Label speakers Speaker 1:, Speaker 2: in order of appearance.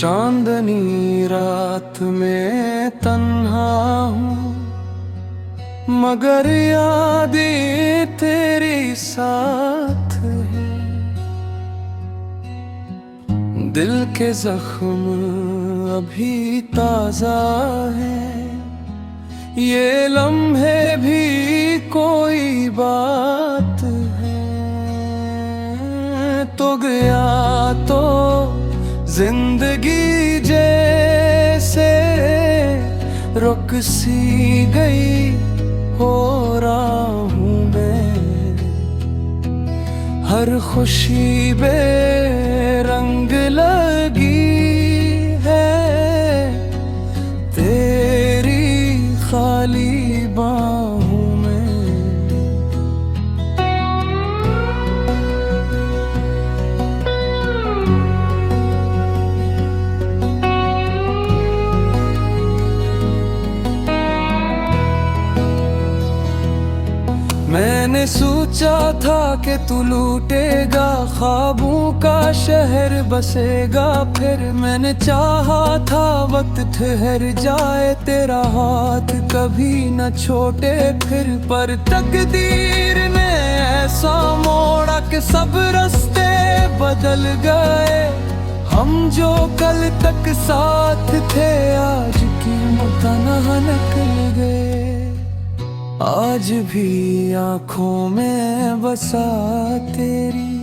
Speaker 1: चांदनी रात में तन्हा हूँ, मगर यादें तेरी साथ है। दिल के जख्म अभी ताजा है, ये लम्हे भी कोई बात है। तो गया तो जिंदगी जैसे रुक सी गई, हो रहा हूँ मैं। हर खुशी बेरंग लगी है, तेरी खाली बाहों में। मैंने सोचा था कि तू लूटेगा, ख्वाबों का शहर बसेगा। फिर मैंने चाहा था वक्त ठहर जाए, तेरा हाथ कभी न छोटे फिर। पर तकदीर ने ऐसा मोड़ा कि सब रास्ते बदल गए। हम जो कल तक साथ थे, आज की तन्हा निकल गए। आज भी आँखों में बसा तेरी